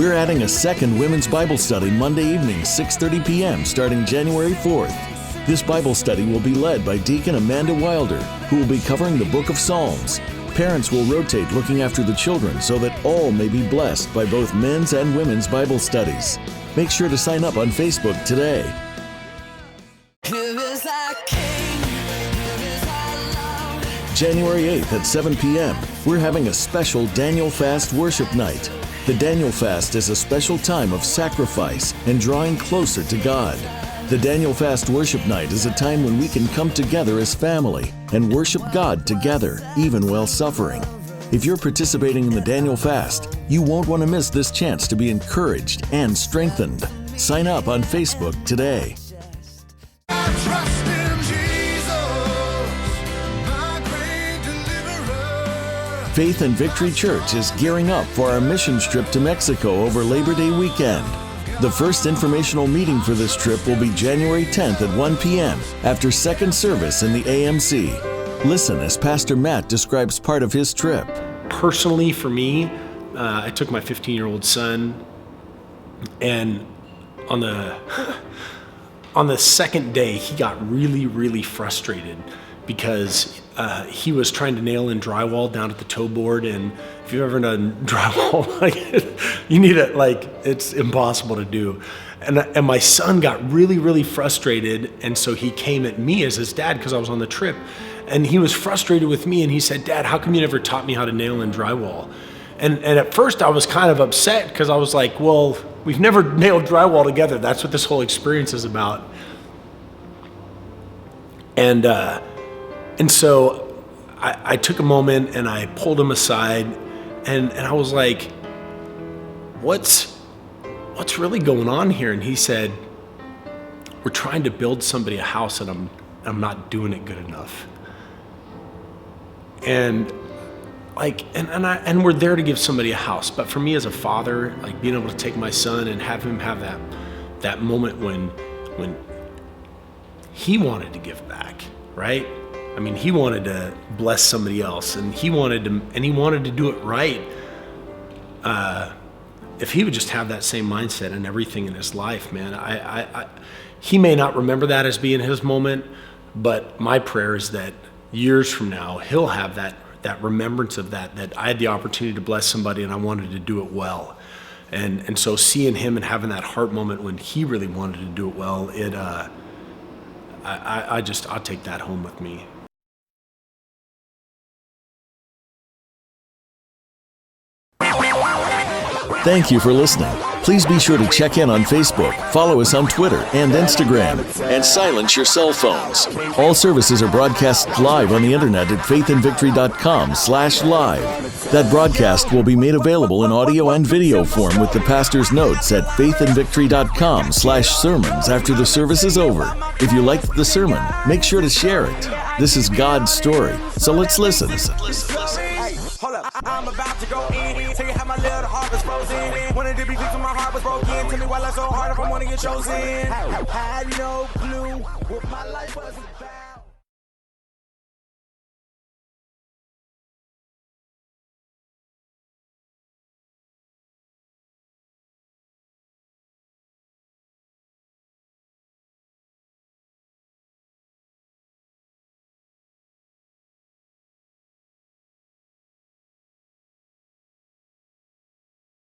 we're adding a second women's Bible study Monday evening, 6:30 p.m., starting January 4th. This Bible study will be led by Deacon Amanda Wilder, who will be covering the book of Psalms. Parents will rotate looking after the children so that all may be blessed by both men's and women's Bible studies. Make sure to sign up on Facebook today. January 8th at 7 p.m., we're having a special Danial Fast Worship Night. The Danial Fast is a special time of sacrifice and drawing closer to God. The Danial Fast Worship Night is a time when we can come together as family and worship God together, even while suffering. If you're participating in the Danial Fast, you won't want to miss this chance to be encouraged and strengthened. Sign up on Facebook today. Faith and Victory Church is gearing up for our missions trip to Mexico over Labor Day weekend. The first informational meeting for this trip will be January 10th at 1 p.m. after second service in the AMC. Listen as Pastor Matt describes part of his trip. Personally, for me, I took my 15-year-old son, and on the second day, he got really, really frustrated because he was trying to nail in drywall down at the toe board, and if you've ever done drywall, you need it, it's impossible to do. And my son got really, really frustrated, and so he came at me as his dad because I was on the trip, and he was frustrated with me, and he said, "Dad, how come you never taught me how to nail in drywall?" And at first I was kind of upset because I was like, well, we've never nailed drywall together. That's what this whole experience is about. And so I took a moment and I pulled him aside and I was like, what's really going on here? And he said, we're trying to build somebody a house and I'm not doing it good enough. And and we're there to give somebody a house. But for me as a father, being able to take my son and have him have that moment when he wanted to give back, right? I mean, he wanted to bless somebody else, and he wanted to do it right. If he would just have that same mindset and everything in his life, man, he may not remember that as being his moment, but my prayer is that years from now, he'll have that remembrance of that I had the opportunity to bless somebody and I wanted to do it well. And so seeing him and having that heart moment when he really wanted to do it well, I'll take that home with me. Thank you for listening. Please be sure to check in on Facebook, follow us on Twitter and Instagram, and silence your cell phones. All services are broadcast live on the internet at faithandvictory.com/live. That broadcast will be made available in audio and video form with the pastor's notes at faithandvictory.com/sermons after the service is over. If you liked the sermon, make sure to share it. This is God's story, so let's listen. Hold up, I'm about to go in. Tell you how my little heart was frozen. Wanted to be clean, so my heart was broken. Tell me why life's so hard if I want to get chosen. Had no clue what my life was.